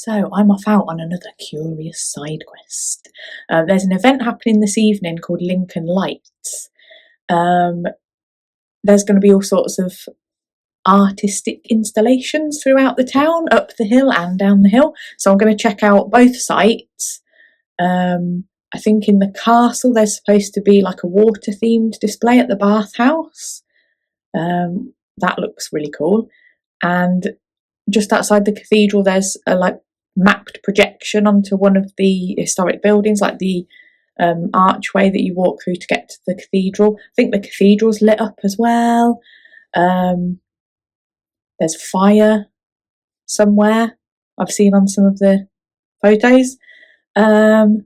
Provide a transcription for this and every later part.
So I'm off out on another curious side quest. There's an event happening this evening called Lincoln Lights. There's going to be all sorts of artistic installations throughout the town, up the hill and down the hill. So I'm going to check out both sites. I think in the castle there's supposed to be like a water themed display at the bathhouse. That looks really cool. And just outside the cathedral there's a mapped projection onto one of the historic buildings, like the archway that you walk through to get to the cathedral. I think the cathedral's lit up as well. There's fire somewhere I've seen on some of the photos. And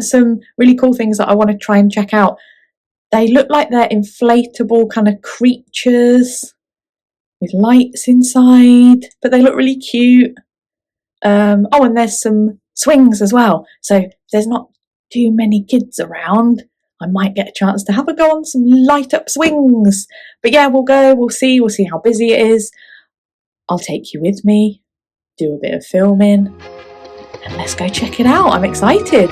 some really cool things that I want to try and check out. They look like they're inflatable kind of creatures with lights inside, but they look really cute. And there's some swings as well. So if there's not too many kids around, I might get a chance to have a go on some light up swings. But yeah, we'll see how busy it is. I'll take you with me, do a bit of filming, and let's go check it out. I'm excited.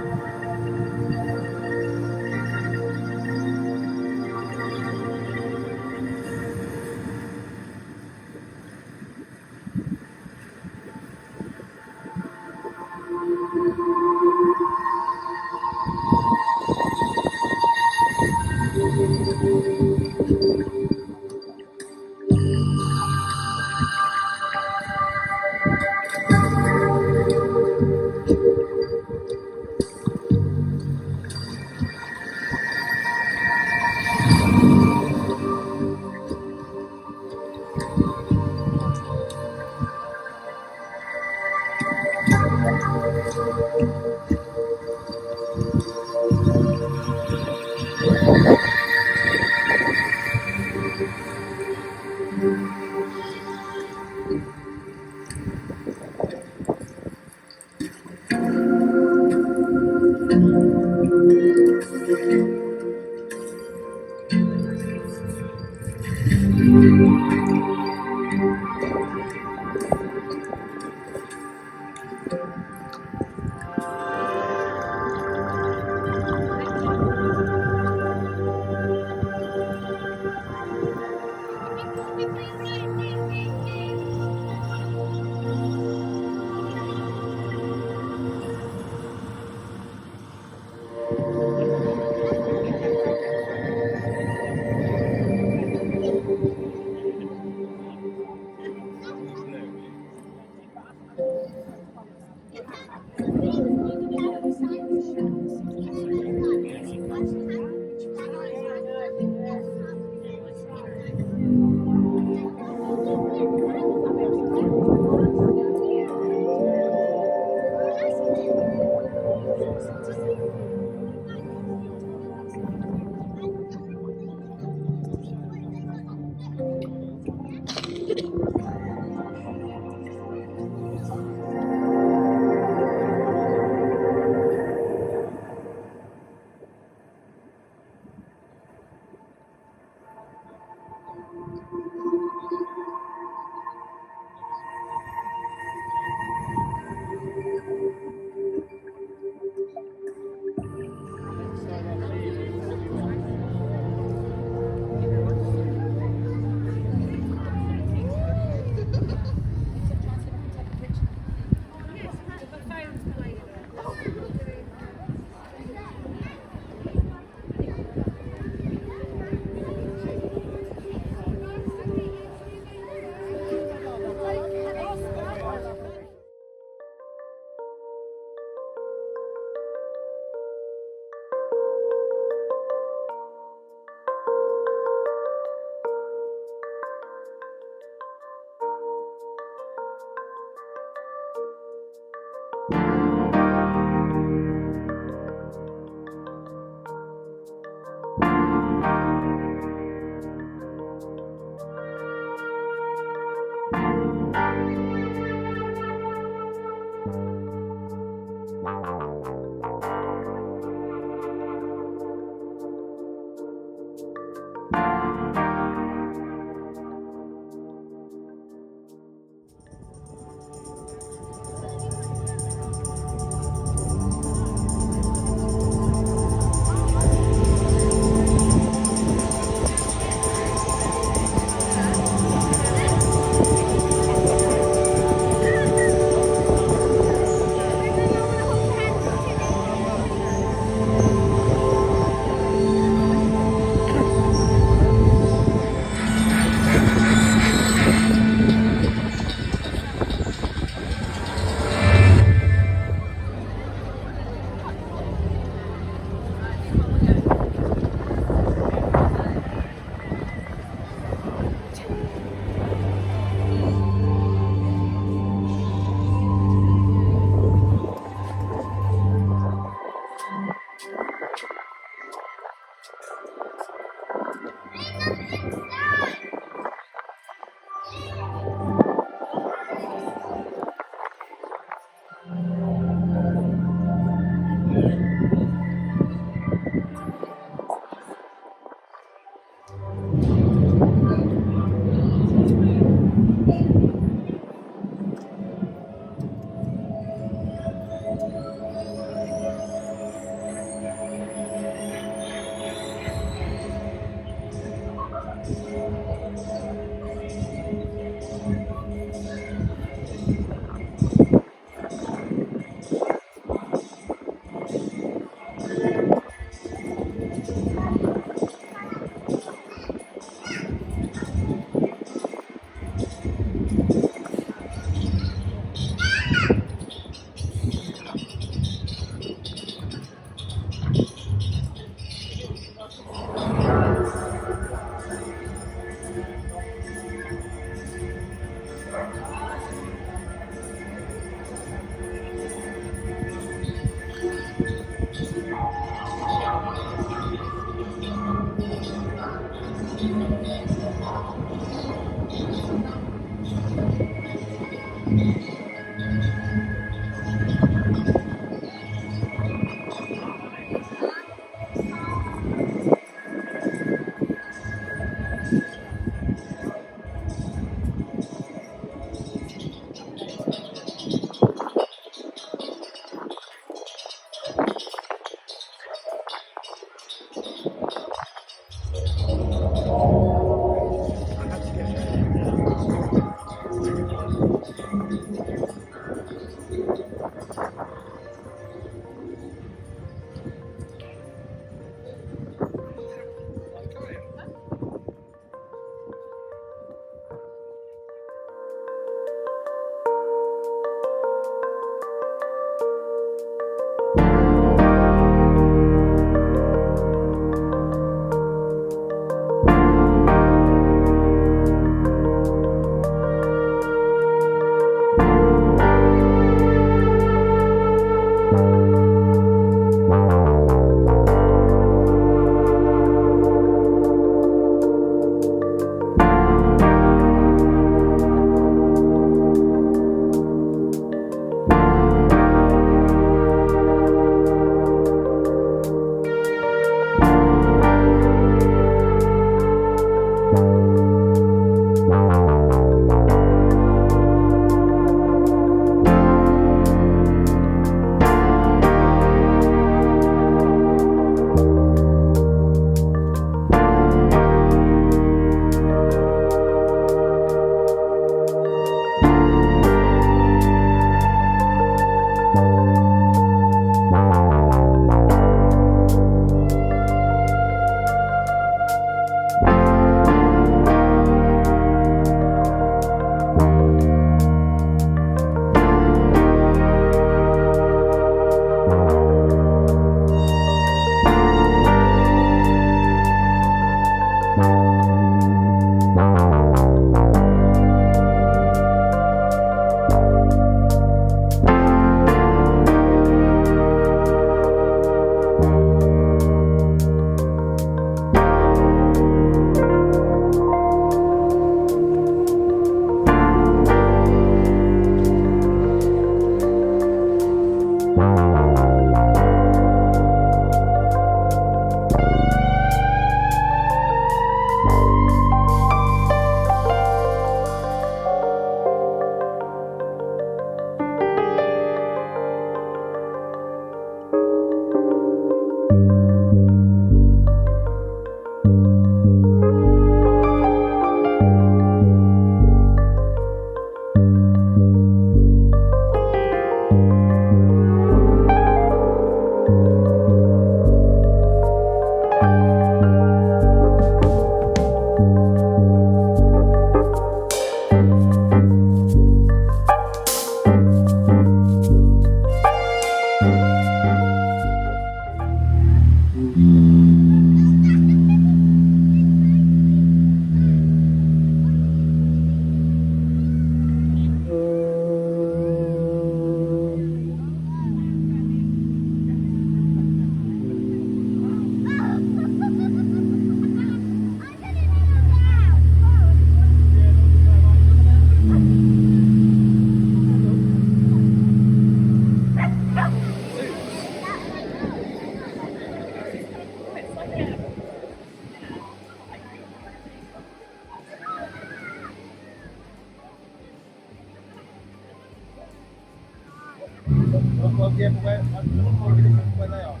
Oh yeah, but where? I'm looking where they are.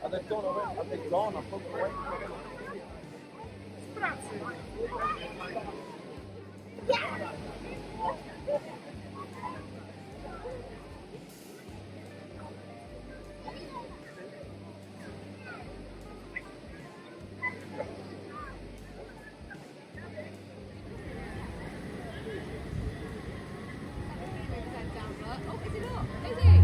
Are they gone already? Are they gone? I've booked away. Oh, is it not? Is it?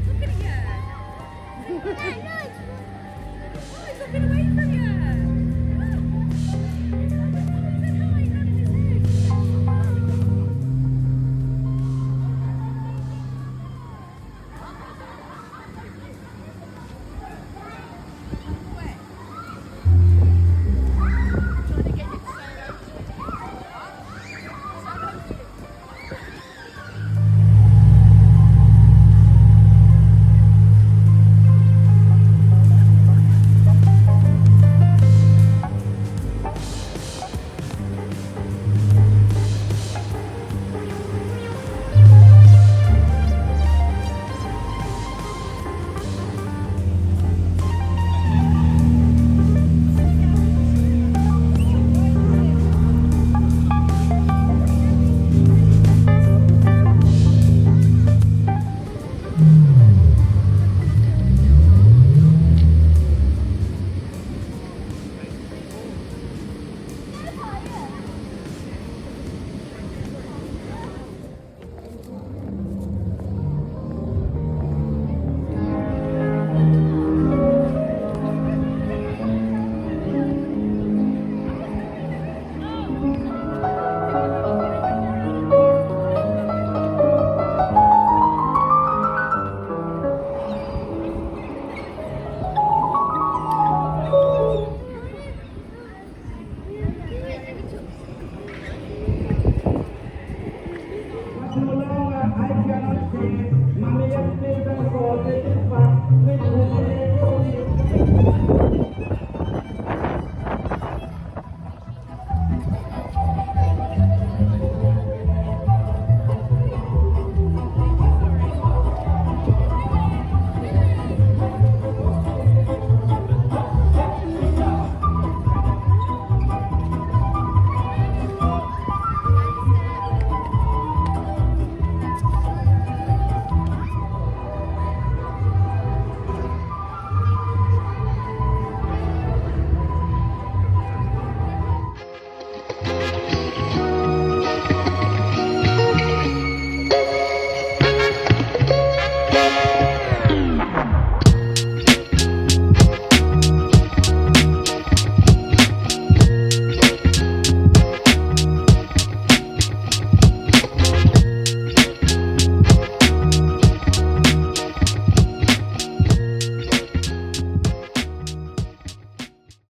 Look at it, yeah.